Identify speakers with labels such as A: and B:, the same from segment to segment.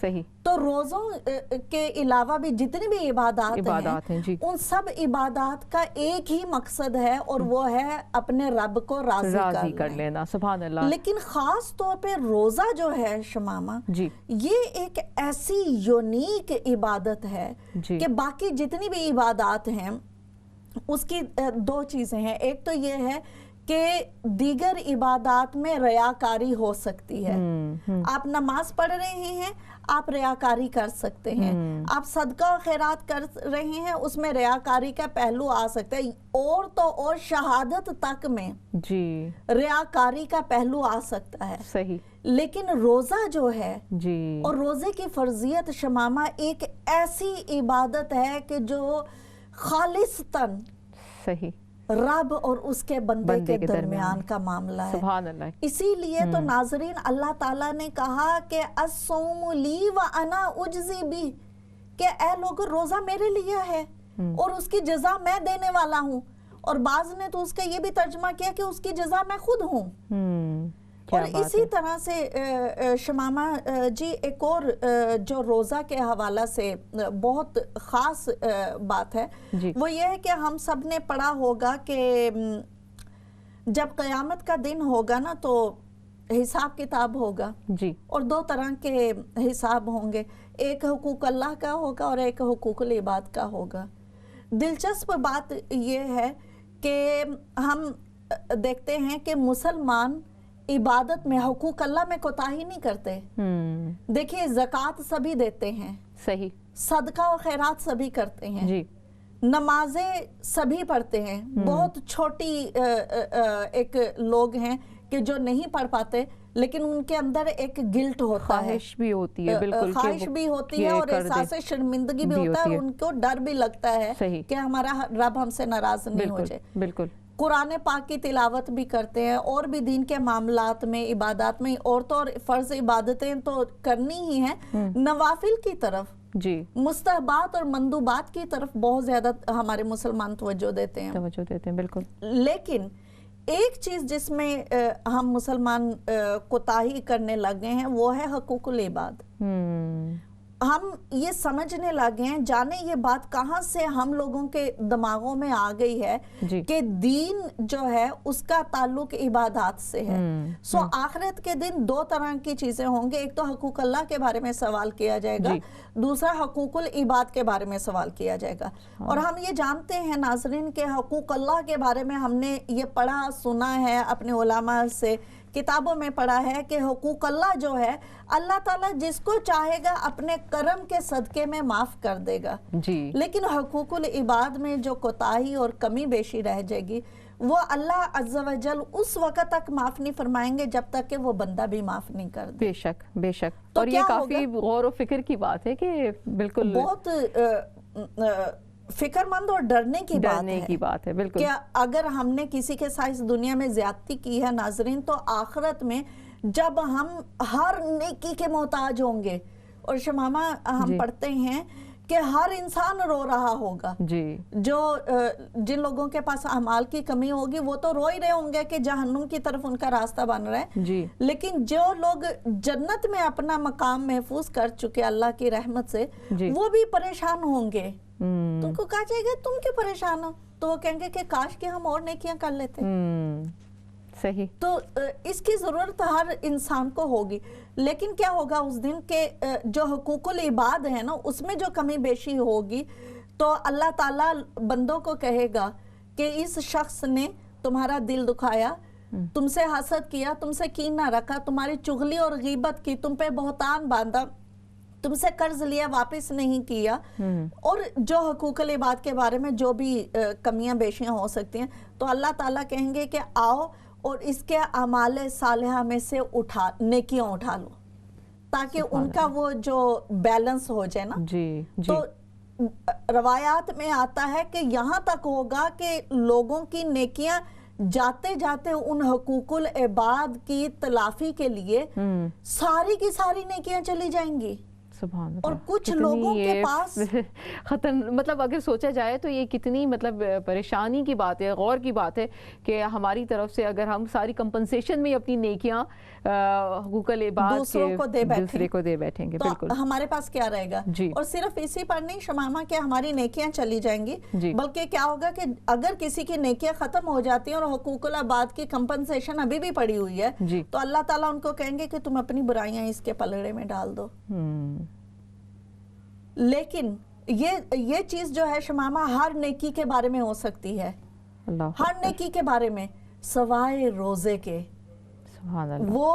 A: صحیح.
B: تو روزوں کے علاوہ بھی جتنی بھی عبادات ہیں
A: جی.
B: ان سب عبادات کا ایک ہی مقصد ہے اور وہ ہے اپنے رب کو راضی کر لینا.
A: سبحان اللہ.
B: لیکن خاص طور پہ روزہ جو ہے شمامہ
A: جی
B: یہ ایک ایسی یونیک عبادت ہے
A: جی.
B: کہ باقی جتنی بھی عبادات ہیں اس کی دو چیزیں ہیں. ایک تو یہ ہے کہ دیگر عبادات میں ریاکاری ہو سکتی ہے. آپ نماز پڑھ رہے ہیں آپ ریاکاری کر سکتے ہیں. آپ صدقہ و خیرات کر رہے ہیں اس میں ریاکاری کا پہلو آ سکتا ہے. اور تو اور شہادت تک میں
A: جی
B: ریاکاری کا پہلو آ سکتا ہے.
A: صحیح.
B: لیکن روزہ جو ہے
A: جی
B: اور روزے کی فرضیت شمامہ ایک ایسی عبادت ہے کہ جو خالصتاً
A: صحیح
B: رب اور اس کے بندے کے درمیان کا معاملہ ہے.
A: سبحان اللہ.
B: اسی لیے تو ناظرین اللہ تعالیٰ نے کہا کہ الصوم لی وانا اجزی بھی، کہ اے لوگ روزہ میرے لیے ہے اور اس کی جزا میں دینے والا ہوں. اور بعض نے تو اس کا یہ بھی ترجمہ کیا کہ اس کی جزا میں خود ہوں. اور اسی طرح سے شمامہ جی ایک اور جو روزہ کے حوالہ سے بہت خاص بات ہے وہ یہ ہے کہ ہم سب نے پڑھا ہوگا کہ جب قیامت کا دن ہوگا نا تو حساب کتاب ہوگا
A: جی. اور
B: دو طرح کے حساب ہوں گے. ایک حقوق اللہ کا ہوگا اور ایک حقوق العباد کا ہوگا. دلچسپ بات یہ ہے کہ ہم دیکھتے ہیں کہ مسلمان عبادت میں حقوق اللہ میں کوتاہی نہیں کرتے. دیکھیے زکوٰۃ سبھی دیتے ہیں.
A: صحیح.
B: صدقہ و خیرات سبھی کرتے ہیں.
A: جی.
B: نمازیں سبھی پڑھتے ہیں. بہت چھوٹی ایک لوگ ہیں کہ جو نہیں پڑھ پاتے لیکن ان کے اندر ایک گلٹ ہوتا ہے،
A: خواہش بھی ہوتی ہے. بالکل
B: خواہش بھی ہوتی ہے اور احساس شرمندگی بھی ہوتا ہے. ان کو ڈر بھی لگتا ہے کہ ہمارا رب ہم سے ناراض نہیں ہو جائے.
A: بالکل.
B: قرآن پاک کی تلاوت بھی کرتے ہیں اور بھی دین کے معاملات میں عبادات میں اور تو اور فرض عبادتیں تو کرنی ہی ہیں. نوافل کی طرف
A: جی
B: مستحبات اور مندوبات کی طرف بہت زیادہ ہمارے مسلمان توجہ دیتے ہیں.
A: بالکل.
B: لیکن ایک چیز جس میں ہم مسلمان کوتاہی کرنے لگے ہیں وہ ہے حقوق العباد. ہم یہ سمجھنے لگے ہیں، جانے یہ بات کہاں سے ہم لوگوں کے دماغوں میں آ گئی ہے کہ دین جو ہے اس کا تعلق عبادات سے ہے. سو آخرت کے دن دو طرح کی چیزیں ہوں گے. ایک تو حقوق اللہ کے بارے میں سوال کیا جائے گا، دوسرا حقوق العباد کے بارے میں سوال کیا جائے گا. اور ہم یہ جانتے ہیں ناظرین کہ حقوق اللہ کے بارے میں ہم نے یہ پڑھا سنا ہے، اپنے علماء سے کتابوں میں پڑھا ہے کہ حقوق اللہ جو ہے اللہ تعالیٰ جس کو چاہے گا اپنے کرم کے صدقے میں معاف کر دے گا. لیکن حقوق العباد میں جو کوتاہی اور کمی بیشی رہ جائے گی وہ اللہ عز و جل اس وقت تک معاف نہیں فرمائیں گے جب تک کہ وہ بندہ بھی معاف نہیں کر دے.
A: بے شک بے شک. اور یہ کافی غور و فکر کی بات ہے کہ بالکل
B: بہت فکر مند اور ڈرنے کی بات ہے.
A: بالکل.
B: کہ اگر ہم نے کسی کے ساتھ اس دنیا میں زیادتی کی ہے ناظرین تو آخرت میں جب ہم ہر نیکی کے محتاج ہوں گے، اور شمامہ ہم پڑھتے ہیں کہ ہر انسان رو رہا ہوگا. جو جن لوگوں کے پاس اعمال کی کمی ہوگی وہ تو رو ہی رہے ہوں گے کہ جہنم کی طرف ان کا راستہ بن رہا ہے. لیکن جو لوگ جنت میں اپنا مقام محفوظ کر چکے اللہ کی رحمت سے وہ بھی پریشان ہوں گے. تم کو کہا جائے گا تم کیوں پریشان ہو؟ تو وہ کہیں گے کہ کاش کہ ہم اور نیکیاں کر لیتے.
A: صحیح.
B: تو اس کی ضرورت ہر انسان کو ہوگی. لیکن کیا ہوگا اس دن کہ جو حقوق العباد ہے نا اس میں جو کمی بیشی ہوگی تو اللہ تعالیٰ بندوں کو کہے گا کہ اس شخص نے تمہارا دل دکھایا، تم سے حسد کیا، تم سے کین نہ رکھا، تمہاری چغلی اور غیبت کی، تم پہ بہتان باندھا، تم سے قرض لیا واپس نہیں کیا، اور جو حقوق العباد کے بارے میں جو بھی کمیاں بیشیاں ہو سکتی ہیں تو اللہ تعالیٰ کہیں گے کہ آؤ اور اس کے اعمال صالحہ میں سے نیکیاں اٹھا لو تاکہ ان کا وہ جو بیلنس ہو جائے نا. تو روایات میں آتا ہے کہ یہاں تک ہوگا کہ لوگوں کی نیکیاں جاتے جاتے ان حقوق العباد کی تلافی کے لیے ساری کی ساری نیکیاں چلی جائیں گی.
A: سبحان اللہ.
B: اور کچھ لوگوں کے پاس
A: مطلب اگر سوچا جائے تو یہ کتنی مطلب پریشانی کی بات ہے, غور کی بات ہے کہ ہماری طرف سے اگر ہم ساری کمپنسیشن میں اپنی نیکیاں حقوق العباد
B: دوسروں کو دے
A: بیٹھیں گے,
B: تو
A: بالکل
B: ہمارے پاس کیا رہے گا. اور صرف اسی پر نہیں شمامہ کہ ہماری نیکیاں چلی جائیں گی, بلکہ کیا ہوگا کہ اگر کسی کی نیکیاں ختم ہو جاتی ہیں اور حقوق العباد کی کمپنسیشن ابھی بھی پڑی ہوئی ہے, تو اللہ تعالیٰ ان کو کہیں گے کہ تم اپنی برائیاں اس کے پلڑے میں ڈال دو. لیکن یہ چیز جو ہے شمامہ ہر نیکی کے بارے میں ہو سکتی ہے, ہر نیکی کے بارے میں سوائے روزے کے. وہ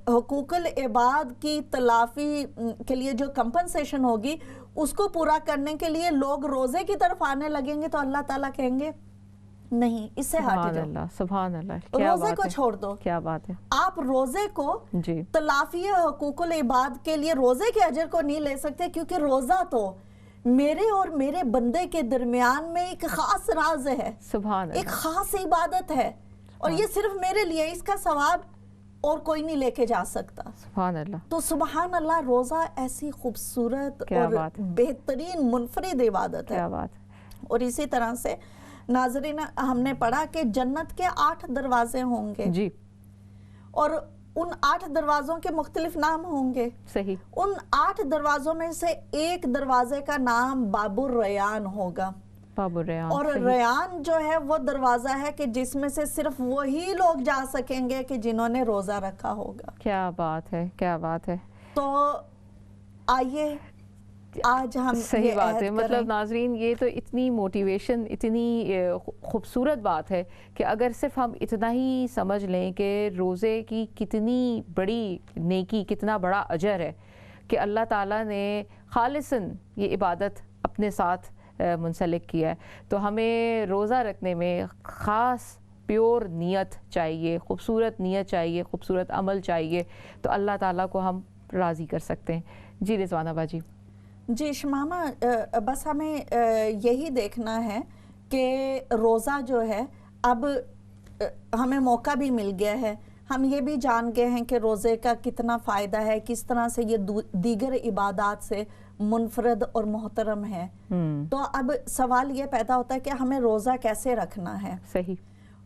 B: حقوق العباد کی تلافی کے لیے جو کمپنسیشن ہوگی اس کو پورا کرنے کے لیے لوگ روزے کی طرف آنے لگیں گے, تو اللہ تعالیٰ کہیں گے نہیں, اس سے ہٹ جاؤ,
A: سبحان اللہ,
B: روزے کو چھوڑ دو.
A: کیا بات ہے.
B: آپ روزے کو تلافی حقوق العباد کے لیے روزے کے اجر کو نہیں لے سکتے, کیونکہ روزہ تو میرے اور میرے بندے کے درمیان میں ایک خاص راز ہے,
A: سبحان اللہ,
B: ایک خاص عبادت ہے, اور یہ صرف میرے لیے, اس کا ثواب اور کوئی نہیں لے کے جا سکتا.
A: سبحان اللہ.
B: تو سبحان اللہ, روزہ ایسی خوبصورت اور بہترین منفرد عبادت ہے.
A: کیا بات.
B: اور اسی طرح سے ناظرین ہم نے پڑھا کہ جنت کے 8 دروازے ہوں گے,
A: جی,
B: اور ان 8 دروازوں کے مختلف نام ہوں گے.
A: صحیح.
B: ان 8 دروازوں میں سے ایک دروازے کا نام باب الریان ہوگا. اور ریان جو ہے وہ دروازہ ہے کہ جس میں سے صرف وہی لوگ جا سکیں گے کہ جنہوں نے روزہ رکھا ہوگا.
A: کیا بات ہے, کیا بات ہے.
B: تو آئیے آج ہم
A: صحیح بات ہے. مطلب ناظرین یہ تو اتنی موٹیویشن, اتنی خوبصورت بات ہے کہ اگر صرف ہم اتنا ہی سمجھ لیں کہ روزے کی کتنی بڑی نیکی, کتنا بڑا اجر ہے کہ اللہ تعالیٰ نے خالصاً یہ عبادت اپنے ساتھ منسلک کیا ہے, تو ہمیں روزہ رکھنے میں خاص پیور نیت چاہیے, خوبصورت نیت چاہیے, خوبصورت عمل چاہیے, تو اللہ تعالیٰ کو ہم راضی کر سکتے ہیں. جی رضوانہ باجی.
B: جی شمامہ, بس ہمیں یہی دیکھنا ہے کہ روزہ جو ہے اب ہمیں موقع بھی مل گیا ہے, ہم یہ بھی جان گئے ہیں کہ روزے کا کتنا فائدہ ہے, کس طرح سے یہ دیگر عبادات سے منفرد اور محترم ہے. تو اب سوال یہ پیدا ہوتا ہے کہ ہمیں روزہ کیسے رکھنا ہے.
A: صحیح.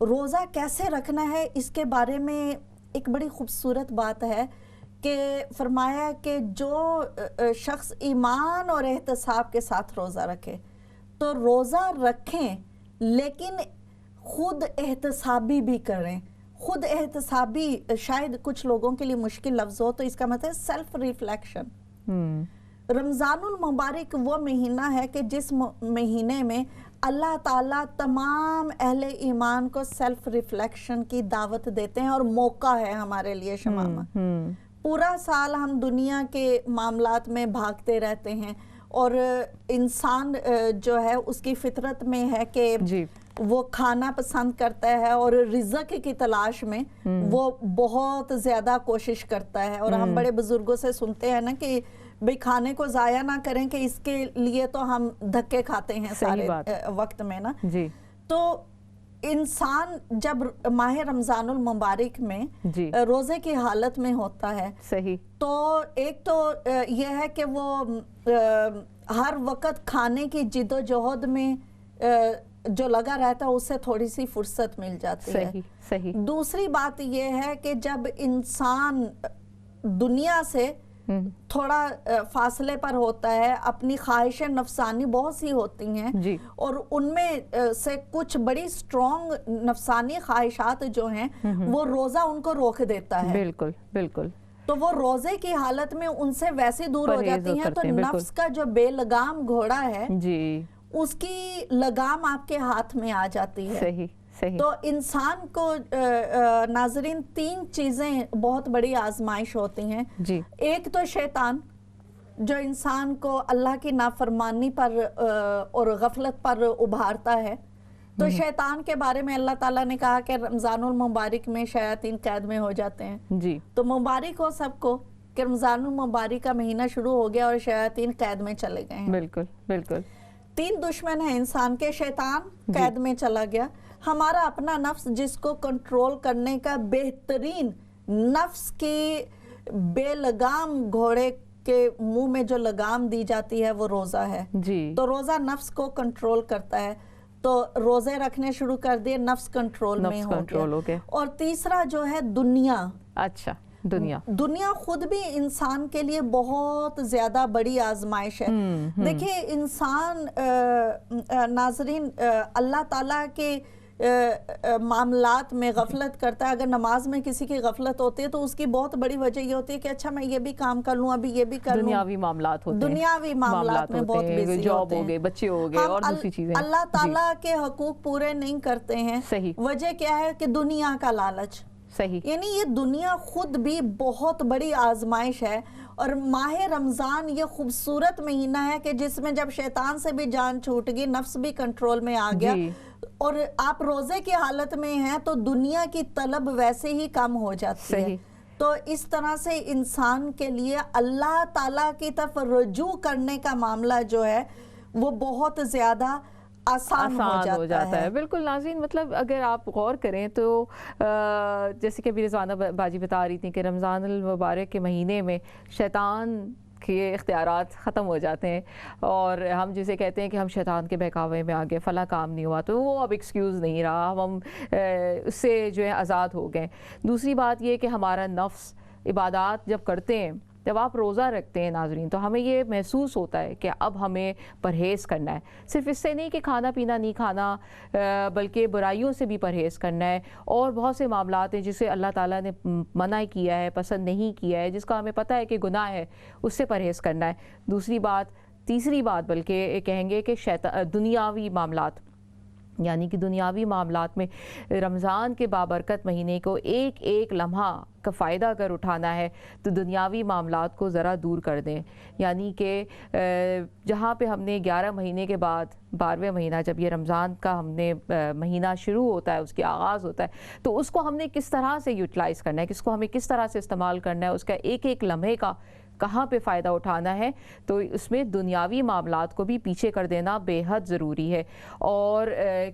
B: روزہ کیسے رکھنا ہے, اس کے بارے میں ایک بڑی خوبصورت بات ہے کہ فرمایا کہ جو شخص ایمان اور احتساب کے ساتھ روزہ رکھے, تو روزہ رکھیں لیکن خود احتسابی بھی کریں. خود احتسابی شاید کچھ لوگوں کے لیے مشکل لفظ ہو, تو اس کا مطلب سیلف ریفلیکشن. رمضان المبارک وہ مہینہ ہے کہ جس مہینے میں اللہ تعالیٰ تمام اہل ایمان کو سیلف ریفلیکشن کی دعوت دیتے ہیں, اور موقع ہے ہمارے لیے شمامہ. پورا سال ہم دنیا کے معاملات میں بھاگتے رہتے ہیں, اور انسان جو ہے اس کی فطرت میں ہے کہ وہ کھانا پسند کرتا ہے, اور رزق کی تلاش میں وہ بہت زیادہ کوشش کرتا ہے. اور ہم بڑے بزرگوں سے سنتے ہیں نا کہ بھئی کھانے کو ضائع نہ کریں, کہ اس کے لیے تو ہم دھکے کھاتے ہیں سارے وقت میں نا. تو انسان جب ماہ رمضان المبارک میں روزے کی حالت میں ہوتا ہے,
A: صحیح,
B: تو ایک تو یہ ہے کہ وہ ہر وقت کھانے کی جد و جہد میں جو لگا رہتا ہے اس سے تھوڑی سی فرصت مل جاتی ہے.
A: صحیح.
B: دوسری بات یہ ہے کہ جب انسان دنیا سے تھوڑا فاصلے پر ہوتا ہے, اپنی خواہش نفسانی بہت سی ہوتی ہیں, اور ان میں سے کچھ بڑی سٹرونگ نفسانی خواہشات جو ہیں وہ روزہ ان کو روک دیتا ہے.
A: بالکل بالکل.
B: تو وہ روزے کی حالت میں ان سے ویسے دور ہو جاتی ہیں. تو نفس کا جو بے لگام گھوڑا ہے, اس کی لگام آپ کے ہاتھ میں آ جاتی ہے.
A: صحیح.
B: تو انسان کو ناظرین 3 چیزیں بہت بڑی آزمائش ہوتی ہیں. ایک تو شیطان, جو انسان کو اللہ کی نافرمانی پر اور غفلت پر ابھارتا ہے. تو شیطان کے بارے میں اللہ تعالیٰ نے کہا کہ رمضان المبارک میں شیاطین قید میں ہو جاتے ہیں. تو مبارک ہو سب کو کہ رمضان المبارک کا مہینہ شروع ہو گیا اور شیاطین قید میں چلے گئے ہیں.
A: بالکل بالکل.
B: 3 دشمن ہیں انسان کے. شیطان قید میں چلا گیا, ہمارا اپنا نفس جس کو کنٹرول کرنے کا بہترین, نفس کے بے لگام گھوڑے کہ منہ میں جو لگام دی جاتی ہے وہ روزہ ہے
A: جی
B: تو روزہ نفس کو کنٹرول کرتا ہے تو روزے رکھنے شروع کر دیے نفس کنٹرول میں ہو گیا اور تیسرا جو ہے دنیا
A: اچھا
B: دنیا خود بھی انسان کے لیے بہت زیادہ بڑی آزمائش ہے دیکھیں انسان ناظرین اللہ تعالیٰ کے معاملات میں غفلت کرتا ہے اگر نماز میں کسی کی غفلت ہوتی ہے تو اس کی بہت بڑی وجہ یہ ہوتی ہے کہ اچھا میں یہ بھی کام کر لوں ابھی یہ بھی کر لوں
A: دنیاوی معاملات ہوتے ہیں
B: دنیاوی معاملات میں بہت بیزی
A: جاب ہو گئے بچے ہو گئے اور دوسری چیزیں
B: اللہ تعالیٰ کے حقوق پورے نہیں کرتے ہیں وجہ کیا ہے کہ دنیا کا لالچ یعنی یہ دنیا خود بھی بہت بڑی آزمائش ہے اور ماہ رمضان یہ خوبصورت مہینہ ہے کہ جس میں جب شیطان سے بھی جان چھوٹ گئی نفس بھی کنٹرول میں آ گیا اور آپ روزے کی حالت میں ہیں تو دنیا کی طلب ویسے ہی کم ہو جاتی ہے تو اس طرح سے انسان کے لیے اللہ تعالیٰ کی طرف رجوع کرنے کا معاملہ جو ہے وہ بہت زیادہ آسان ہو جاتا ہے
A: بالکل ناظرین مطلب اگر آپ غور کریں تو جیسے کہ ابھی رضوانہ باجی بتا رہی تھی کہ رمضان المبارک کے مہینے میں شیطان کے اختیارات ختم ہو جاتے ہیں اور ہم جسے کہتے ہیں کہ ہم شیطان کے بہکاوے میں آگے فلاں کام نہیں ہوا تو وہ اب ایکسکیوز نہیں رہا ہم اس سے جو ہے آزاد ہو گئے دوسری بات یہ کہ ہمارا نفس عبادات جب کرتے ہیں جب آپ روزہ رکھتے ہیں ناظرین تو ہمیں یہ محسوس ہوتا ہے کہ اب ہمیں پرہیز کرنا ہے صرف اس سے نہیں کہ کھانا پینا نہیں کھانا بلکہ برائیوں سے بھی پرہیز کرنا ہے اور بہت سے معاملات ہیں جسے اللہ تعالیٰ نے منع کیا ہے پسند نہیں کیا ہے جس کا ہمیں پتہ ہے کہ گناہ ہے اس سے پرہیز کرنا ہے تیسری بات بلکہ کہیں گے کہ دنیاوی معاملات یعنی کہ دنیاوی معاملات میں رمضان کے بابرکت مہینے کو ایک ایک لمحہ کا فائدہ اگر اٹھانا ہے تو دنیاوی معاملات کو ذرا دور کر دیں یعنی کہ جہاں پہ ہم نے 11 مہینے کے بعد 12واں مہینہ جب یہ رمضان کا ہم نے مہینہ شروع ہوتا ہے اس کے آغاز ہوتا ہے تو اس کو ہم نے کس طرح سے یوٹیلائز کرنا ہے اس کو ہمیں کس طرح سے استعمال کرنا ہے اس کا ایک ایک لمحے کا کہاں پہ فائدہ اٹھانا ہے تو اس میں دنیاوی معاملات کو بھی پیچھے کر دینا بے حد ضروری ہے اور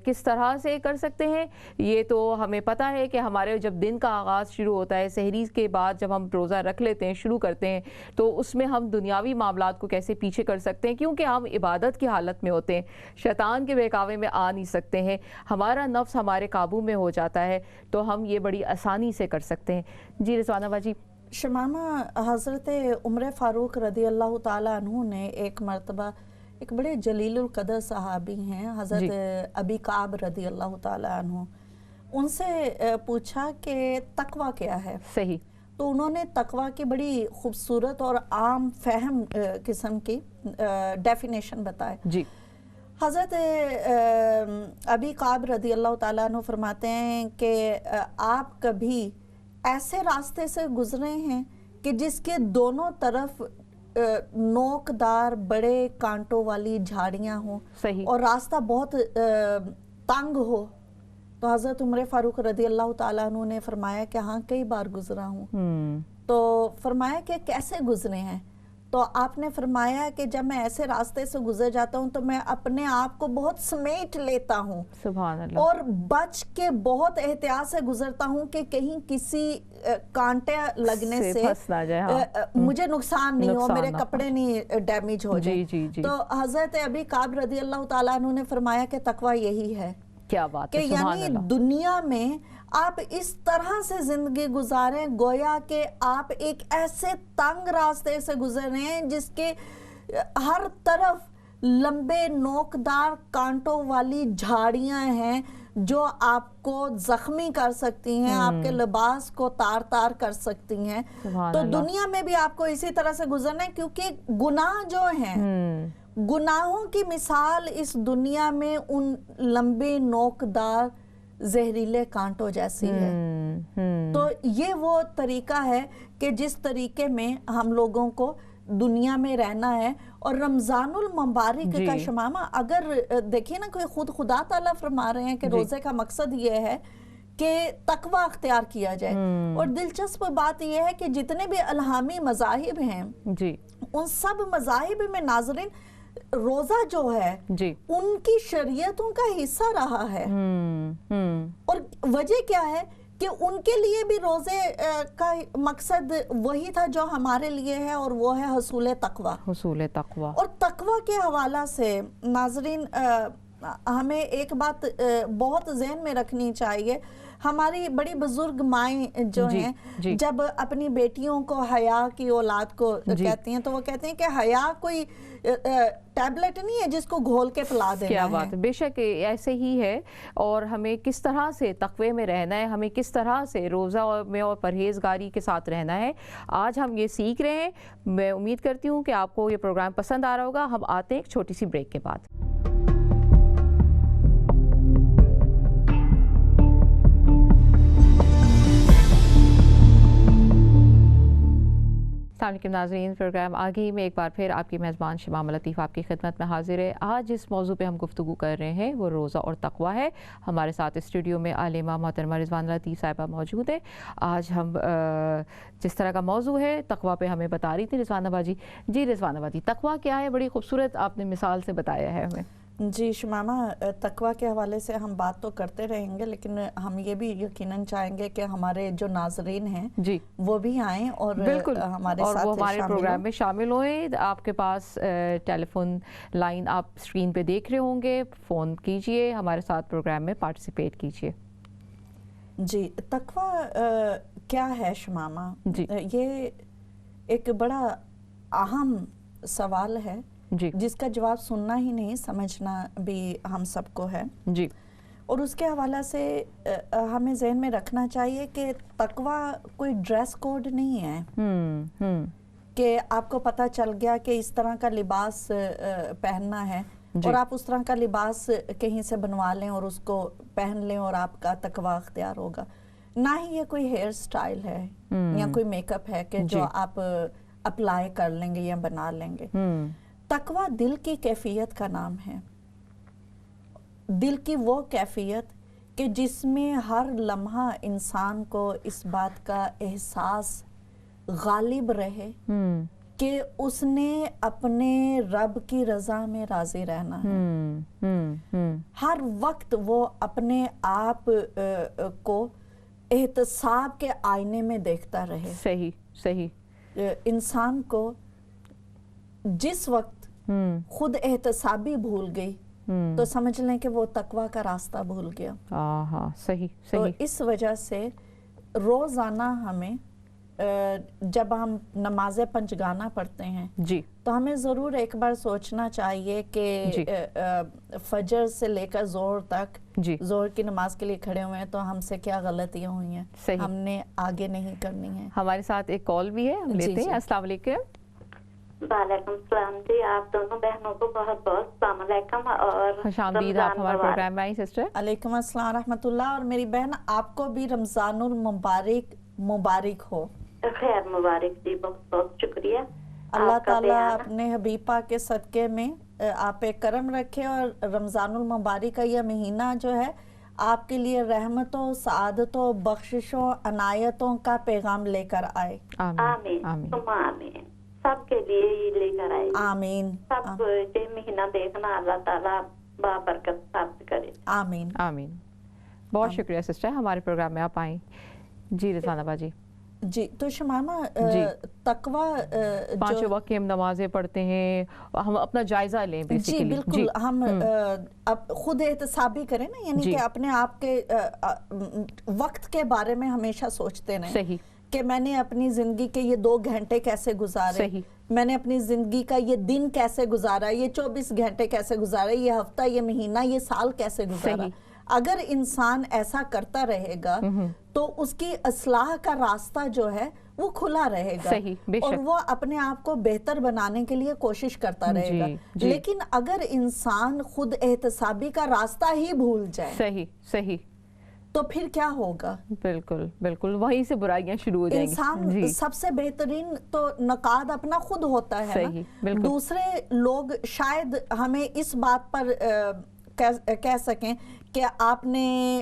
A: کس طرح سے کر سکتے ہیں یہ تو ہمیں پتہ ہے کہ ہمارے جب دن کا آغاز شروع ہوتا ہے سحری کے بعد جب ہم روزہ رکھ لیتے ہیں شروع کرتے ہیں تو اس میں ہم دنیاوی معاملات کو کیسے پیچھے کر سکتے ہیں کیونکہ ہم عبادت کی حالت میں ہوتے ہیں شیطان کے بہکاوے میں آ نہیں سکتے ہیں ہمارا نفس ہمارے قابو میں ہو جاتا ہے تو ہم یہ بڑی آسانی سے کر سکتے ہیں جی رضوانہ باجی
B: شمامہ حضرت عمر فاروق رضی اللہ تعالیٰ عنہ نے ایک مرتبہ ایک بڑے جلیل القدر صحابی ہیں حضرت ابی کعب رضی اللہ تعالیٰ عنہ ان سے پوچھا کہ تقوی کیا ہے
A: صحیح
B: تو انہوں نے تقوی کی بڑی خوبصورت اور عام فہم قسم کی ڈیفینیشن بتائے
A: جی
B: حضرت ابی کعب رضی اللہ تعالیٰ عنہ فرماتے ہیں کہ آپ کبھی ایسے راستے سے گزرے ہیں کہ جس کے دونوں طرف نوکدار بڑے کانٹوں والی جھاڑیاں ہوں اور راستہ بہت تنگ ہو تو حضرت عمر فاروق رضی اللہ تعالیٰ عنہ نے فرمایا کہ ہاں کئی بار گزرا ہوں تو فرمایا کہ کیسے گزرے ہیں تو آپ نے فرمایا کہ جب میں ایسے راستے سے گزر جاتا ہوں تو میں اپنے آپ کو بہت سمیٹ لیتا ہوں
A: سبحان اللہ
B: اور بچ کے بہت احتیاط سے گزرتا ہوں کہ کہیں کسی کانٹے لگنے سے مجھے نقصان نہیں ہو میرے کپڑے نہیں ڈیمیج ہو جائیں تو حضرت ابی کعب رضی اللہ تعالیٰ عنہ نے فرمایا کہ تقوی یہی ہے
A: کیا بات ہے
B: یعنی دنیا میں آپ اس طرح سے زندگی گزاریں گویا کہ آپ ایک ایسے تنگ راستے سے گزر رہے ہیں جس کے ہر طرف لمبے نوکدار کانٹوں والی جھاڑیاں ہیں جو آپ کو زخمی کر سکتی ہیں آپ کے لباس کو تار تار کر سکتی ہیں تو دنیا میں بھی آپ کو اسی طرح سے گزرنا ہے کیونکہ گناہ جو ہیں گناہوں کی مثال اس دنیا میں ان لمبے نوکدار زہریلے کانٹوں جیسی ہے تو یہ وہ طریقہ ہے کہ جس طریقے میں ہم لوگوں کو دنیا میں رہنا ہے اور رمضان المبارک کا شمامہ اگر دیکھیں نا کوئی خود خدا تعالیٰ فرما رہے ہیں کہ روزے کا مقصد یہ ہے کہ تقوی اختیار کیا جائے اور دلچسپ بات یہ ہے کہ جتنے بھی الہامی مذاہب ہیں ان سب مذاہب میں ناظرین روزہ جو ہے ان کی شریعتوں کا حصہ رہا ہے اور وجہ کیا ہے کہ ان کے لیے بھی روزے کا مقصد وہی تھا جو ہمارے لیے ہے، اور وہ ہے حصول تقوی.
A: حصول تقوی.
B: اور تقوی کے حوالہ سے ناظرین ہمیں ایک بات بہت ذہن میں رکھنی چاہیے. ہماری بڑی بزرگ مائیں جو ہیں جب اپنی بیٹیوں کو حیا کی اولاد کو کہتی ہیں تو وہ کہتے ہیں کہ حیا کوئی ٹیبلٹ نہیں ہے جس کو گھول کے پلا دینا ہے.
A: کیا بات ہے، بے شک ایسے ہی ہے. اور ہمیں کس طرح سے تقوی میں رہنا ہے، ہمیں کس طرح سے روزہ میں اور پرہیزگاری کے ساتھ رہنا ہے، آج ہم یہ سیکھ رہے ہیں. میں امید کرتی ہوں کہ آپ کو یہ پروگرام پسند آ رہا ہوگا. ہم آتے ہیں ایک چھوٹی سی بریک کے بعد. السلام علیکم ناظرین، پروگرام آگے ہی میں ایک بار پھر آپ کی میزبان شمام لطیف آپ کی خدمت میں حاضر ہے. آج جس موضوع پہ ہم گفتگو کر رہے ہیں وہ روزہ اور تقوی ہے. ہمارے ساتھ اسٹوڈیو میں عالمہ محترمہ رضوانہ لطیف صاحبہ موجود ہے. آج ہم جس طرح کا موضوع ہے تقوی پہ ہمیں بتا رہی تھی رضوانہ باجی. جی رضوانہ باجی، تقوی کیا ہے؟ بڑی خوبصورت آپ نے مثال سے بتایا ہے ہمیں.
B: جی شمامہ، تقوی کے حوالے سے ہم بات تو کرتے رہیں گے، لیکن ہم یہ بھی یقیناً چاہیں گے کہ ہمارے جو ناظرین ہیں وہ بھی آئیں اور ہمارے ساتھ
A: وہ ہمارے پروگرام میں شامل ہوئیں. آپ کے پاس ٹیلی فون لائن آپ اسکرین پہ دیکھ رہے ہوں گے، فون کیجئے، ہمارے ساتھ پروگرام میں پارٹیسپیٹ کیجئے.
B: جی، تقوی کیا ہے شمامہ؟ یہ ایک بڑا اہم سوال ہے جس کا جواب سننا ہی نہیں سمجھنا بھی ہم سب کو ہے. اور اس کے حوالہ سے ہمیں ذہن میں رکھنا چاہیے کہ تقوی کوئی ڈریس کوڈ نہیں ہے کہ آپ کو پتہ چل گیا کہ اس طرح کا لباس پہننا ہے اور آپ اس طرح کا لباس کہیں سے بنوا لیں اور اس کو پہن لیں اور آپ کا تقوی اختیار ہوگا. نہ ہی یہ کوئی ہیئر سٹائل ہے یا کوئی میک اپ ہے کہ جو آپ اپلائی کر لیں گے یا بنا لیں گے. تقوی دل کی کیفیت کا نام ہے. دل کی وہ کیفیت کہ جس میں ہر لمحہ انسان کو اس بات کا احساس غالب رہے کہ اس نے اپنے رب کی رضا میں راضی رہنا ہے. ہر وقت وہ اپنے آپ کو احتساب کے آئینے میں دیکھتا رہے.
A: صحیح.
B: انسان کو جس وقت خود احتسابی بھول گئی تو سمجھ لیں کہ وہ تقوی کا راستہ بھول گیا.
A: صحیح.
B: تو اس وجہ سے روزانہ ہمیں جب ہم نماز پنجگانہ پڑھتے ہیں تو ہمیں ضرور ایک بار سوچنا چاہیے کہ فجر سے لے کر ظہر تک ظہر کی نماز کے لیے کھڑے ہوئے ہیں تو ہم سے کیا غلطیاں ہوئی ہیں، ہم نے آگے نہیں کرنی ہیں.
A: ہمارے ساتھ ایک کال بھی ہے، ہم لیتے ہیں. السلام علیکم.
C: وعلیکم السلام. جی آپ دونوں بہنوں کو بہت بہت السلام علیکم اور
A: خوش آمدید. آپ ہمارے پروگرام میں آئی سسٹر.
B: علیکم السلام رحمۃ اللہ. اور میری بہن آپ کو بھی رمضان المبارک مبارک ہو.
C: خیر مبارک. جی بہت بہت شکریہ.
B: اللہ تعالیٰ اپنے حبیب پاک کے صدقے میں آپ پہ کرم رکھے اور رمضان المبارک کا یہ مہینہ جو ہے آپ کے لیے رحمتوں، سعادتوں، بخششوں، عنایتوں کا پیغام لے کر آئے.
C: آمین. آمین. سب کے لیے یہ لے کر آئے.
B: آمین.
C: سب یہ مہینہ دیکھنا اللہ تعالیٰ بابرکت ثابت کرے.
B: آمین.
A: آمین. بہت شکریہ سسٹر، ہمارے پروگرام میں آپ آئیں. جی رضوانہ باجی.
B: جی تو شمامہ تقوی
A: پانچوں وقت کی ہم نمازیں پڑھتے ہیں، ہم اپنا جائزہ لیں بیسیکلی.
B: جی بالکل. ہم خود احتسابی کریں نا، یعنی کہ اپنے آپ کے وقت کے بارے میں ہمیشہ سوچتے رہیں.
A: صحیح.
B: کہ میں نے اپنی زندگی کے یہ 2 گھنٹے کیسے گزارے، میں نے اپنی زندگی کا یہ دن کیسے گزارا، یہ 24 گھنٹے کیسے گزارے، یہ ہفتہ، یہ مہینہ، یہ سال کیسے گزارا. اگر انسان ایسا کرتا رہے گا تو اس کی اصلاح کا راستہ جو ہے وہ کھلا رہے گا اور وہ اپنے آپ کو بہتر بنانے کے لیے کوشش کرتا رہے گا. لیکن اگر انسان خود احتسابی کا راستہ ہی بھول جائے
A: صحیح
B: تو پھر کیا ہوگا؟
A: بالکل وہیں سے برائیاں شروع ہو جائیں گی.
B: انسان سب سے بہترین تو نقاد اپنا خود ہوتا ہے نا. دوسرے لوگ شاید ہمیں اس بات پر کہہ سکیں کہ آپ نے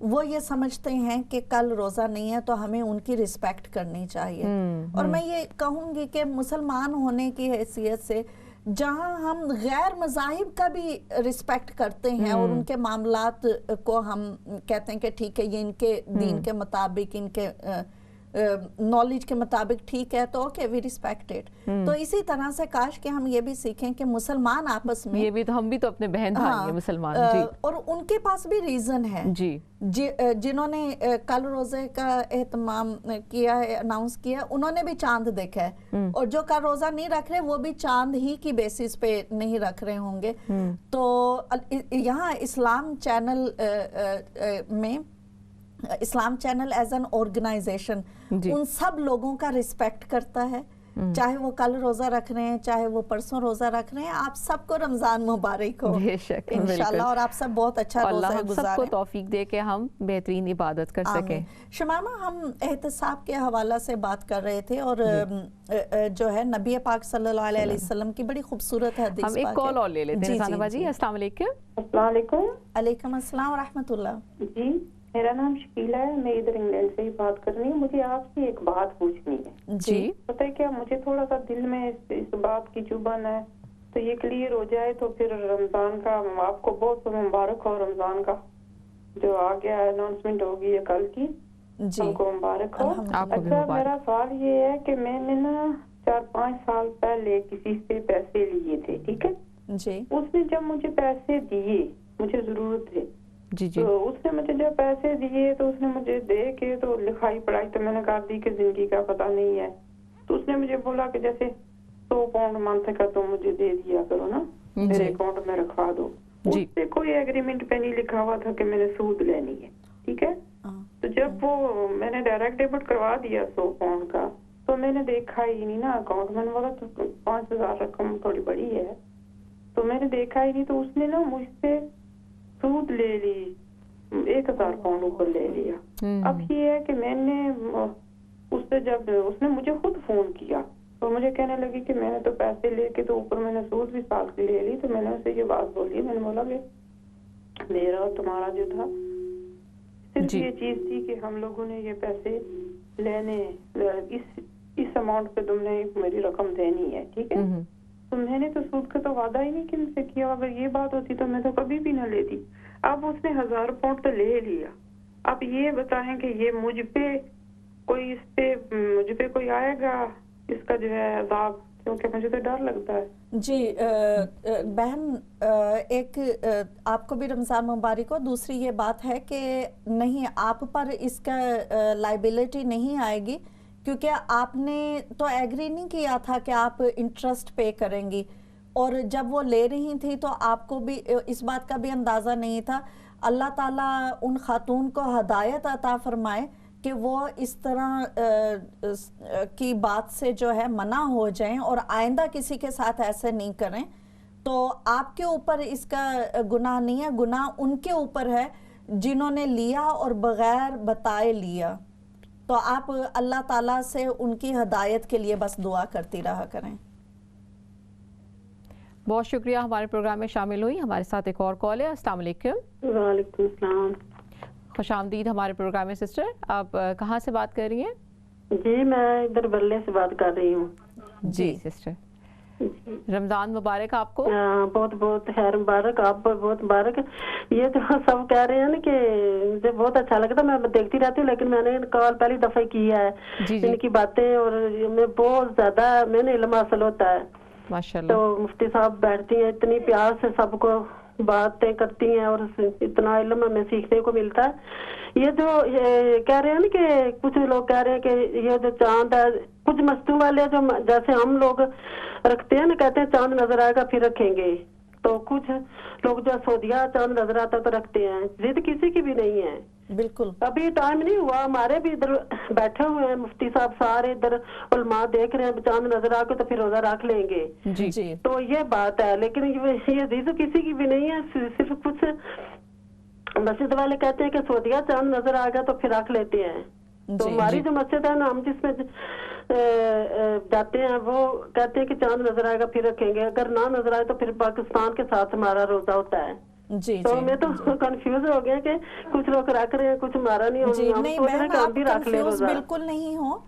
B: وہ یہ سمجھتے ہیں کہ کل روزہ نہیں ہے تو ہمیں ان کی رسپیکٹ کرنی چاہیے. اور میں یہ کہوں گی کہ مسلمان ہونے کی حیثیت سے جہاں ہم غیر مذاہب کا بھی رسپیکٹ کرتے ہیں اور ان کے معاملات کو ہم کہتے ہیں کہ ٹھیک ہے یہ ان کے دین کے مطابق ان کے نالج کے مطابق ٹھیک ہے تو اوکے وی ریسپیکٹ اٹ. تو اسی طرح سے کاش کہ ہم یہ بھی سیکھیں کہ مسلمان آپس میں
A: یہ بھی تو ہم بھی تو اپنے بہن بھائی ہیں مسلمان جی
B: اور ان کے پاس بھی ریزن ہے
A: جی
B: جنہوں نے کل روزے کا اہتمام کیا ہے اناؤنس کیا انہوں نے بھی چاند دیکھا ہے اور جو کل روزہ نہیں رکھ رہے وہ بھی چاند ہی کی بیسس پہ نہیں رکھ رہے ہوں گے. تو یہاں اسلام چینل ایز این آرگنائزیشن ان سب لوگوں کا رسپیکٹ کرتا ہے, چاہے وہ کل روزہ رکھ رہے ہیں چاہے وہ پرسوں روزہ رکھ رہے ہیں. آپ سب کو رمضان مبارک ہو انشاءاللہ, اور آپ سب بہت اچھا روزہ گزاریں.
A: اللہ سب کو توفیق دے کہ ہم بہترین عبادت کر سکیں.
B: شمامہ ہم احتساب کے حوالہ سے بات کر رہے تھے اور جو ہے نبی پاک صلی اللہ علیہ وسلم کی بڑی خوبصورت حدیث.
A: ہم ایک کال اور لے لیتے ہیں. ثانیہ باجی السلام علیکم.
D: السلام علیکم.
B: علیکم السلام ورحمۃ اللہ.
D: جی میرا نام شکیلہ ہے, میں ادھر انگلینڈ سے ہی بات کر رہی ہوں. مجھے آپ سے ایک بات پوچھنی ہے.
A: جی
D: پتہ ہے کیا, مجھے تھوڑا سا دل میں اس بات کی چبھن ہے, تو یہ کلیئر ہو جائے تو پھر رمضان کا آپ کو بہت مبارک ہو. رمضان کا جو آ گیا اناؤنسمنٹ ہوگی ہے کل کی, ہم کو مبارک ہو. اچھا میرا سوال یہ ہے کہ میں نے نا 4-5 سال پہلے کسی سے پیسے لیے تھے, ٹھیک ہے
B: جی.
D: اس نے جب مجھے پیسے دیے, مجھے ضرورت تھے
A: جی جی,
D: تو اس نے مجھے جب پیسے دیے تو اس نے مجھے دے کے تو لکھائی پڑھائی تو میں نے کر دی کہ زندگی کا پتہ نہیں ہے. تو اس نے مجھے بولا کہ جیسے 100 پاؤنڈ منتھ کا تو مجھے دے دیا کرو نا, میرے اکاؤنٹ میں رکھوا دو. اس سے کوئی ایگریمنٹ پہ نہیں لکھا ہوا تھا کہ میں نے سود لینی ہے, ٹھیک ہے. تو جب وہ میں نے ڈائریکٹ ڈیبٹ کروا دیا 100 پاؤنڈ کا, تو میں نے دیکھا ہی نہیں نا اکاؤنٹ. میں نے بولا تو 5000 رقم تھوڑی بڑی ہے, تو میں نے دیکھا ہی نہیں. تو اس نے نا مجھ سے سود لے لی, 1000 پاؤنڈ اوپر لے لیا. اب یہ ہے کہ میں نے اس سے جب اس نے مجھے خود فون کیا تو مجھے کہنے لگی کہ میں نے تو پیسے لے کے تو اوپر میں نے سود بھی سال کی لے لی. تو میں نے اسے یہ بات بولی, میں نے بولا کہ میرا اور تمہارا جو تھا صرف یہ چیز تھی کہ ہم لوگوں نے یہ پیسے لینے, اس اماؤنٹ پہ تم نے میری رقم دینی ہے, ٹھیک ہے. تو میں نے تو سود کا تو وعدہ ہی نہیں کہ مجھ سے کیا. اگر یہ بات ہوتی تو میں تو کبھی بھی نہ لیتی. اب اس نے 1000 پاؤنڈ تو لے لیا. اب یہ بتائیں کہ یہ مجھ پہ کوئی آئے گا اس کا جو ہے عذاب, کیونکہ مجھے تو ڈر لگتا ہے.
B: جی بہن, ایک آپ کو بھی رمضان مبارک ہو. دوسری یہ بات ہے کہ نہیں, آپ پر اس کا لائبلٹی نہیں آئے گی کیونکہ آپ نے تو ایگری نہیں کیا تھا کہ آپ انٹرسٹ پے کریں گی, اور جب وہ لے رہی تھی تو آپ کو بھی اس بات کا بھی اندازہ نہیں تھا. اللہ تعالیٰ ان خاتون کو ہدایت عطا فرمائے کہ وہ اس طرح کی بات سے جو ہے منع ہو جائیں اور آئندہ کسی کے ساتھ ایسے نہیں کریں. تو آپ کے اوپر اس کا گناہ نہیں ہے, گناہ ان کے اوپر ہے جنہوں نے لیا اور بغیر بتائے لیا. تو آپ اللہ تعالیٰ سے ان کی ہدایت کے لیے بس دعا کرتی رہا کریں.
A: بہت شکریہ ہمارے پروگرام میں شامل ہوئی. ہمارے ساتھ ایک اور کال ہے. السلام علیکم.
D: وعلیکم السلام.
A: خوش آمدید ہمارے پروگرام میں سسٹر. آپ کہاں سے بات کر رہی ہیں؟
D: جی میں ادھر بلے سے بات کر رہی ہوں.
A: جی سسٹر, رمضان مبارک آپ کو.
D: بہت بہت خیر مبارک, آپ کو بہت مبارک. یہ جو سب کہہ رہے ہیں نا کہ مجھے بہت اچھا لگتا ہے, میں دیکھتی رہتی ہوں, لیکن میں نے کال پہلی دفعہ کی ہے. ان کی باتیں اور میں بہت زیادہ میں نے علم حاصل ہوتا ہے
A: ماشاءاللہ.
D: تو مفتی صاحب بیٹھتی ہیں اتنی پیار سے سب کو باتیں کرتی ہیں اور اتنا علم ہمیں سیکھنے کو ملتا ہے. یہ جو کہہ رہے ہیں نا کہ کچھ لوگ کہہ رہے ہیں کہ یہ جو چاند ہے, کچھ مستوں والے جو جیسے ہم لوگ رکھتے ہیں نا, کہتے ہیں چاند نظر آئے گا پھر رکھیں گے, تو کچھ لوگ جو سعودیہ چاند نظر آتا تو رکھتے ہیں. ضد کسی کی بھی نہیں ہے.
B: بالکل
D: ابھی ٹائم نہیں ہوا, ہمارے بھی ادھر بیٹھے ہوئے ہیں مفتی صاحب سارے, ادھر علماء دیکھ رہے ہیں چاند نظر آ کے تو پھر روزہ رکھ لیں گے.
B: جی
D: تو یہ بات ہے, لیکن یہ ضد کسی کی بھی نہیں ہے. صرف کچھ مسجد والے کہتے ہیں کہ سعودیہ چاند نظر آ گیا تو پھر رکھ لیتے ہیں. تو ہماری جو مسجد ہے نا, ہم جس میں جاتے ہیں وہ کہتے ہیں کہ چاند نظر آئے گا پھر رکھیں گے. اگر نہ نظر آئے تو پھر پاکستان کے ساتھ ہمارا روزہ ہوتا ہے. تو میں تو کنفیوز ہو گیا کہ کچھ لوگ رکھ رہے ہیں, کچھ ہمارا نہیں.
B: جی نہیں بہن, آپ کنفیوز بالکل نہیں ہو.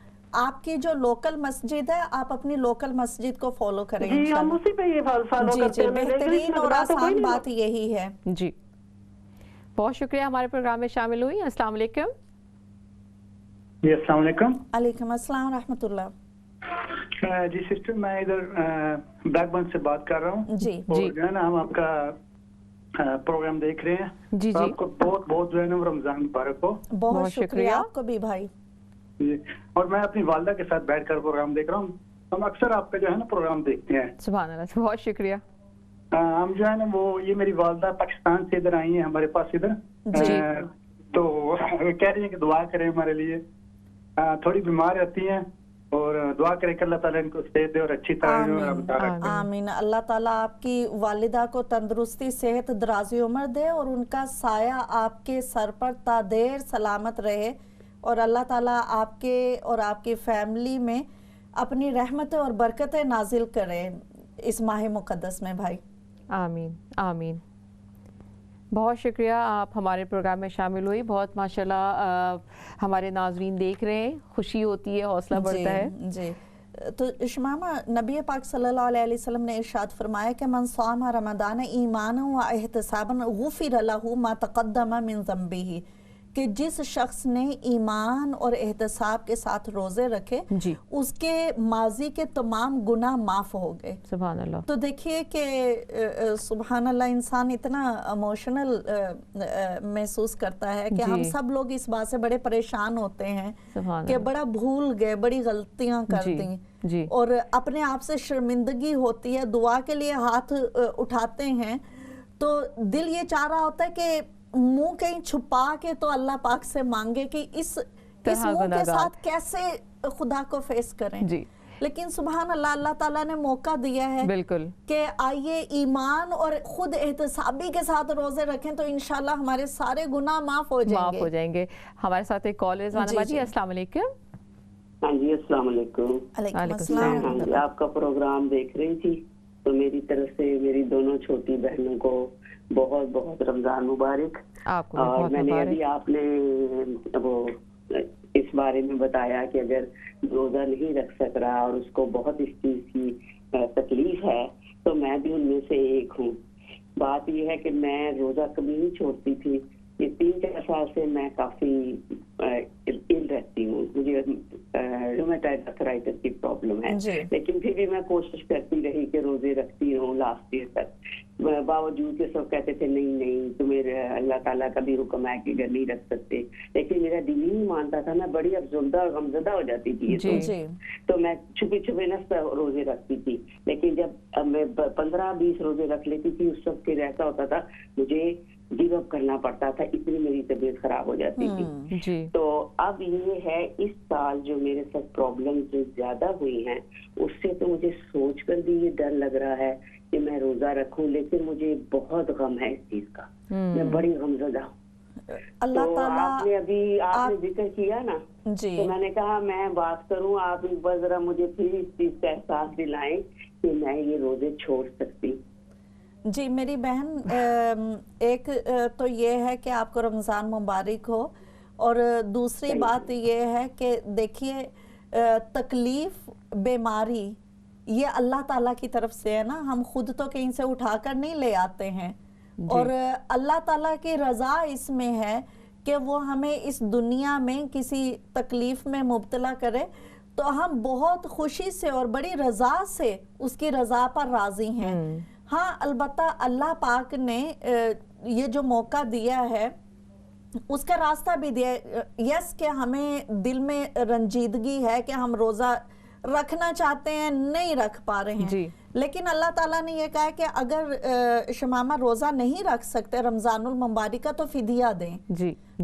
B: آپ کی جو لوکل مسجد ہے, آپ اپنی لوکل مسجد کو فالو کریں.
D: جی ہم اسی پہ یہ فالو کرتے ہیں.
B: بہترین اور آسان بات یہی ہے.
A: جی بہت شکریہ ہمارے پروگرام میں شامل ہوئی. السلام علیکم.
E: جی السلام علیکم.
B: علیکم السلام ورحمۃ اللہ.
E: جی سسٹر, میں ادھر بلیک بن سے بات کر رہا ہوں.
B: جی
E: جو ہے نا, ہم آپ کا پروگرام دیکھ رہے ہیں.
A: جی
E: آپ کو بہت بہت جو ہے نا رمضان مبارک ہو.
B: بہت شکریہ آپ کو بھی بھائی.
E: جی, اور میں اپنی والدہ کے ساتھ بیٹھ کر پروگرام دیکھ رہا ہوں. ہم اکثر آپ کا جو ہے نا پروگرام دیکھتے ہیں.
A: سبحان اللہ, بہت شکریہ.
E: ہم جو ہے نا وہ, یہ میری والدہ پاکستان سے ادھر آئی ہیں ہمارے پاس ادھر. تو کہہ رہی ہیں کہ دعا کریں ہمارے لیے. تھوڑی بیمار رہتی ہیں اور دعا کریں کہ اللہ تعالیٰ ان کو صحت دے اور اچھی طرح.
B: آمین. اللہ تعالیٰ آپ کی والدہ کو تندرستی, صحت, درازی عمر دے اور ان کا سایہ آپ کے سر پر تا دیر سلامت رہے, اور اللہ تعالیٰ آپ کے اور آپ کی فیملی میں اپنی رحمتیں اور برکتیں نازل کرے اس ماہ مقدس میں بھائی.
A: آمین آمین. بہت شکریہ, آپ ہمارے پروگرام میں شامل ہوئی. بہت ماشاءاللہ ہمارے ناظرین دیکھ رہے ہیں, خوشی ہوتی ہے, حوصلہ بڑھتا ہے.
B: جی تو شمامہ, نبی پاک صلی اللہ علیہ وسلم نے ارشاد فرمایا کہ من صام رمضان ایمانا و احتسابا غفر له ما تقدم من ذنبه, کہ جس شخص نے ایمان اور احتساب کے ساتھ روزے رکھے اس کے ماضی کے تمام گناہ معاف ہو گئے.
A: سبحان اللہ. تو
B: دیکھیے کہ سبحان اللہ, انسان اتنا ایموشنل محسوس کرتا ہے کہ ہم سب لوگ اس بات سے بڑے پریشان ہوتے ہیں کہ بڑا بھول گئے, بڑی غلطیاں کر دیں اور اپنے آپ سے شرمندگی ہوتی ہے. دعا کے لیے ہاتھ اٹھاتے ہیں تو دل یہ چاہ رہا ہوتا ہے کہ منہ کہیں چھپا کے تو اللہ پاک سے مانگے کہ اس منہ کے ساتھ کیسے خدا کو فیس کریں. لیکن سبحان اللہ, اللہ تعالیٰ نے موقع دیا ہے
A: بالکل
B: کہ آئیے ایمان اور خود احتسابی کے ساتھ روزے رکھیں تو انشاءاللہ ہمارے سارے گناہ معاف ہو
A: جائیں گے. ہمارے ساتھ ایک کال ہے. زانبہ جی السلام علیکم.
D: ہاں جی السلام علیکم.
B: علیکم السلام.
D: ہاں جی, آپ کا پروگرام دیکھ رہی تھی تو میری طرف سے میری دونوں چھوٹی بہنوں کو بہت بہت رمضان مبارک. اور میں نے ابھی آپ نے وہ اس بارے میں بتایا کہ اگر روزہ نہیں رکھ سک رہا اور اس کو بہت اس چیز کی تکلیف ہے تو میں بھی ان میں سے ایک ہوں. بات یہ ہے کہ میں روزہ کبھی نہیں چھوڑتی تھی. یہ 3-4 سال سے میں کافی ال رہتی ہوں. مجھے رومیٹائڈ آرتھرائٹس کی پرابلم ہے, لیکن پھر بھی میں کوشش کرتی رہی کہ روزے رکھتی ہوں لاسٹ ایئر تک, باوجود کہ سب کہتے تھے نہیں تمہیں اللہ تعالیٰ کا بھی حکم ہے کہ نہیں رکھ سکتے. لیکن میرا دل ہی نہیں مانتا تھا, میں بڑی افسردہ اور غمزدہ ہو جاتی تھی. تو میں چھپے نہ روزے رکھتی تھی. لیکن جب میں 15-20 روزے رکھ لیتی تھی اس وقت پھر ایسا ہوتا تھا مجھے گیو اپ کرنا پڑتا تھا, اتنی میری طبیعت خراب ہو جاتی تھی. تو اب یہ ہے اس سال جو میرے ساتھ پرابلم جو زیادہ ہوئی ہیں اس سے تو مجھے سوچ کر بھی یہ ڈر لگ رہا ہے کہ میں روزہ رکھوں, لیکن مجھے بہت غم ہے اس چیز کا. میں بڑی غمزدہ ہوں.
B: اللہ تعالیٰ
D: آپ نے ابھی آپ نے ذکر کیا نا, تو میں نے کہا میں بات کروں, آپ ایک بار ذرا مجھے پھر اس چیز کا احساس دلائیں کہ میں یہ روزے چھوڑ سکتی.
B: جی میری بہن, ایک تو یہ ہے کہ آپ کو رمضان مبارک ہو, اور دوسری بات یہ ہے کہ دیکھیے تکلیف, بیماری یہ اللہ تعالیٰ کی طرف سے ہے نا, ہم خود تو کہیں سے اٹھا کر نہیں لے آتے ہیں. اور اللہ تعالیٰ کی رضا اس میں ہے کہ وہ ہمیں اس دنیا میں کسی تکلیف میں مبتلا کرے تو ہم بہت خوشی سے اور بڑی رضا سے اس کی رضا پر راضی ہیں. ہاں البتہ اللہ پاک نے یہ جو موقع دیا ہے اس کا راستہ بھی دیا. یس کہ ہمیں دل میں رنجیدگی ہے کہ ہم روزہ رکھنا چاہتے ہیں, نہیں رکھ پا رہے ہیں, لیکن اللہ تعالیٰ نے یہ کہا کہ اگر شمامہ روزہ نہیں رکھ سکتے رمضان المبارک کا تو فدیہ دیں.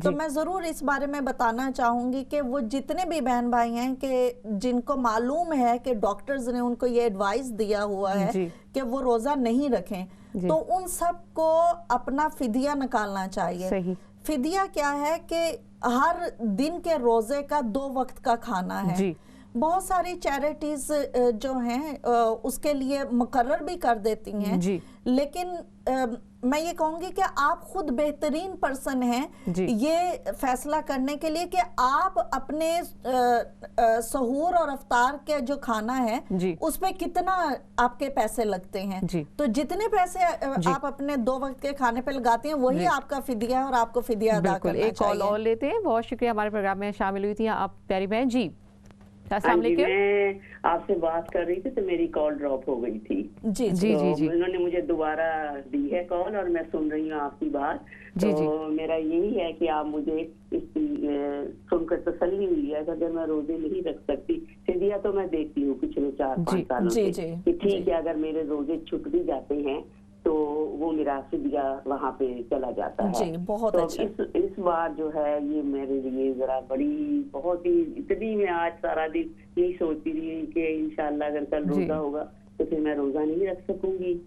B: تو میں ضرور اس بارے میں بتانا چاہوں گی کہ وہ جتنے بھی بہن بھائی ہیں کہ جن کو معلوم ہے کہ ڈاکٹرز نے ان کو یہ ایڈوائز دیا ہوا ہے کہ وہ روزہ نہیں رکھیں, تو ان سب کو اپنا فدیہ نکالنا چاہیے. فدیہ کیا ہے کہ ہر دن کے روزے کا 2 وقت کا کھانا ہے. بہت ساری چیریٹیز جو ہیں اس کے لیے مقرر بھی کر دیتی ہیں
A: جی
B: لیکن میں یہ کہوں گی کہ آپ خود بہترین پرسن ہیں یہ فیصلہ کرنے کے لیے کہ آپ اپنے سحور اور افطار کے جو کھانا ہے اس پہ کتنا آپ کے پیسے لگتے ہیں. تو جتنے پیسے آپ اپنے 2 وقت کے کھانے پہ لگاتے ہیں وہی آپ کا فدیہ ہے اور آپ کو فدیہ ادا کرنا چاہیے.
A: ایک کال اور لیتے ہیں. بہت شکریہ ہمارے پروگرام میں شامل ہوئی تھی آپ پیاری بہن. جی السلام علیکم.
F: میں آپ سے بات کر رہی تھی تو میری کال ڈراپ ہو گئی تھی.
B: جی جی
F: جی انہوں نے مجھے دوبارہ دی ہے کال اور میں سن رہی ہوں آپ کی بات. تو میرا یہی ہے کہ آپ مجھے اس کی سن کر تسلی ہوئی ہے کہ اگر میں روزے نہیں رکھ سکتی فدیہ تو میں دیتی ہوں پچھلے 4-5 سالوں سے کہ ٹھیک ہے اگر میرے روزے چھٹ بھی جاتے ہیں تو وہ میرا فدیہ وہاں پہ چلا جاتا ہے.
B: جی بہت اچھا.
F: اس بار جو ہے یہ میرے لیے ذرا بڑی بہت ہی اتنی میں آج سارا دن یہی سوچتی رہی کہ انشاءاللہ اگر کل روزہ ہوگا تو پھر میں روزہ نہیں رکھ سکوں گی.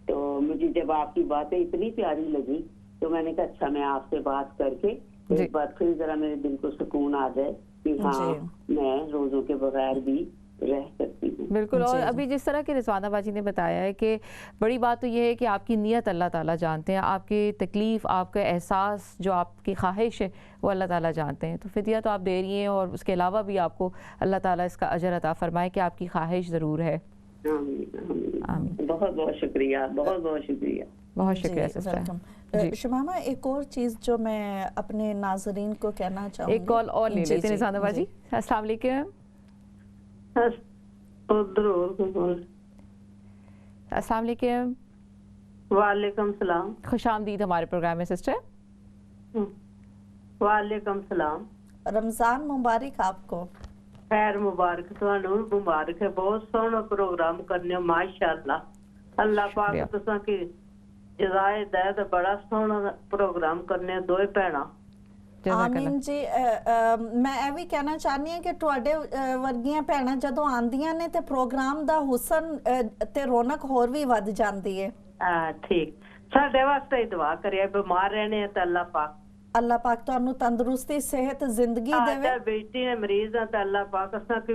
F: تو مجھے جب آپ کی باتیں اتنی پیاری لگی تو میں نے کہا اچھا میں آپ سے بات کر کے ایک بار پھر ذرا میرے دل کو سکون آ جائے کہ ہاں میں روزوں کے بغیر بھی رہ سکتی ہوں.
A: بالکل. اور ابھی جس طرح کہ رضوانہ باجی نے بتایا ہے کہ بڑی بات تو یہ ہے کہ آپ کی نیت اللہ تعالیٰ جانتے ہیں, آپ کی تکلیف, آپ کا احساس, جو آپ کی خواہش ہے وہ اللہ تعالیٰ جانتے ہیں. تو فدیہ تو آپ دے رہی ہیں اور اس کے علاوہ بھی آپ کو اللہ تعالیٰ اس کا اجر عطا فرمائے کہ آپ کی خواہش ضرور ہے.
F: بہت بہت شکریہ. بہت بہت شکریہ.
A: بہت شکریہ سسٹر.
B: شمامہ ایک اور چیز جو میں اپنے ناظرین کو کہنا چاہوں گی.
A: ایک کال اور لے لیتے ہیں رضوانہ باجی. السلام علیکم. السلام علیکم.
G: وعلیکم السلام.
A: خوش آمدید ہمارے پروگرام میں سسٹر.
G: وعلیکم السلام.
B: رمضان مبارک آپ کو.
G: خیر مبارک تھانوں مبارک ہے. بہت سونا پروگرام کرنے ماشاءاللہ. اللہ پاک تساں کی جزائے دے تے بڑا سونا پروگرام کرنے دوئے پینا.
B: آمین جی. میں یہ بھی کہنا چاہنی ہوں کہ تواڈے ورگیاں بھੈਣਾਂ جدوں آندیاں نے تے پروگرام دا حسن تے رونق ہور بھی ود جاندی ہے.
G: ٹھیک. ساڈے واسطے ہی دعا کرے. بیمار رہنے تے اللہ پاک
B: تانوں تندرستی صحت زندگی دے.
G: بیٹی ہے مریض ہے تے اللہ پاک اساں کی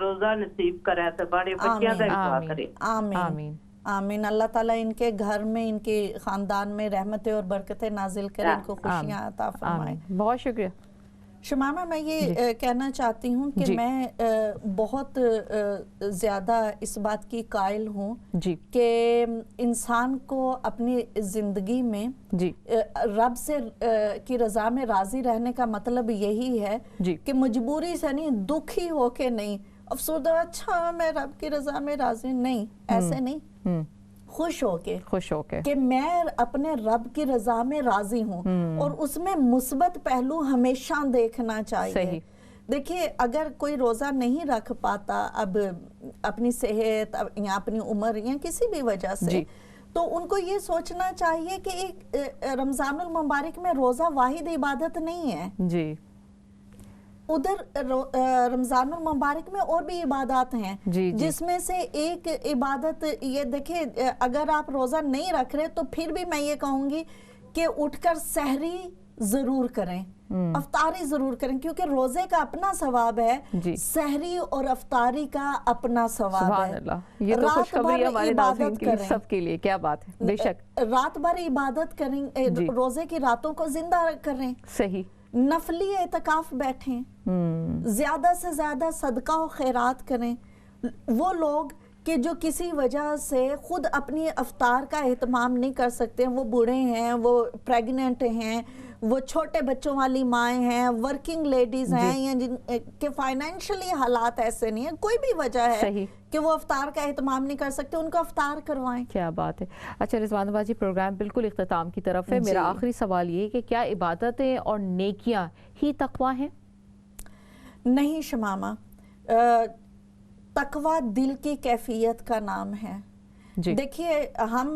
G: روزہ نصیب کرے تے بڑے بچیاں دا دعا کرے.
B: آمین آمین. اللہ تعالیٰ ان کے گھر میں ان کے خاندان میں رحمتیں اور برکتیں نازل کرے, ان کو خوشیاں عطا فرمائے.
A: بہت شکریہ.
B: شمامہ میں یہ کہنا چاہتی ہوں کہ میں بہت زیادہ اس بات کی قائل ہوں کہ انسان کو اپنی زندگی میں رب سے کی رضا میں راضی رہنے کا مطلب یہی ہے کہ مجبوری سے نہیں, دکھی ہو کے نہیں, افسردہ اچھا میں رب کی رضا میں راضی نہیں, ایسے نہیں, خوش ہو کے کہ میں اپنے رب کی رضا میں راضی ہوں اور اس میں مثبت پہلو ہمیشہ دیکھنا چاہیے. دیکھیے اگر کوئی روزہ نہیں رکھ پاتا اب اپنی صحت یا اپنی عمر یا کسی بھی وجہ سے, تو ان کو یہ سوچنا چاہیے کہ ایک رمضان المبارک میں روزہ واحد عبادت نہیں ہے. ادھر رمضان المبارک میں اور بھی عبادات ہیں جس میں سے ایک عبادت یہ دیکھیں, اگر آپ روزہ نہیں رکھ رہے تو پھر بھی میں یہ کہوں گی کہ اٹھ کر سحری ضرور کریں, افطاری ضرور کریں, کیونکہ روزے کا اپنا ثواب ہے, سحری اور افطاری کا اپنا ثواب ہے.
A: یہ تو خوشخبری ہمارے ناظرین کے لیے سب کے لیے. کیا بات ہے. بے شک
B: رات بھر عبادت کریں, روزے کی راتوں کو زندہ کریں,
A: صحیح
B: نفلی اعتکاف بیٹھیں, زیادہ سے زیادہ صدقہ و خیرات کریں. وہ لوگ کہ جو کسی وجہ سے خود اپنی افطار کا اہتمام نہیں کر سکتے, وہ بوڑھے ہیں, وہ پریگننٹ ہیں, وہ چھوٹے بچوں والی مائیں ہیں, ورکنگ لیڈیز ہیں, یا جن کے فائنینشلی حالات ایسے نہیں ہیں, کوئی بھی وجہ ہے کہ وہ افطار کا اہتمام نہیں کر سکتے, ان کو افطار کروائیں.
A: کیا بات ہے. اچھا رضوانہ باجی, پروگرام بالکل اختتام کی طرف ہے. میرا آخری سوال یہ کہ کیا عبادتیں اور نیکیاں ہی تقویٰ ہیں؟
B: نہیں شمامہ, تقویٰ دل کی کیفیت کا نام ہے. دیکھیے ہم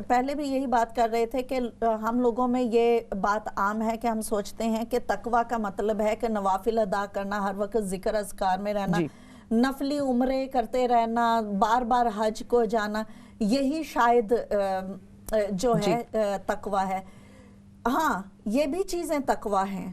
B: پہلے بھی یہی بات کر رہے تھے کہ ہم لوگوں میں یہ بات عام ہے کہ ہم سوچتے ہیں کہ تقویٰ کا مطلب ہے کہ نوافل ادا کرنا, ہر وقت ذکر اذکار میں رہنا, نفلی عمرے کرتے رہنا, بار بار حج کو جانا, یہی شاید جو ہے تقویٰ ہے. ہاں یہ بھی چیزیں تقویٰ ہیں.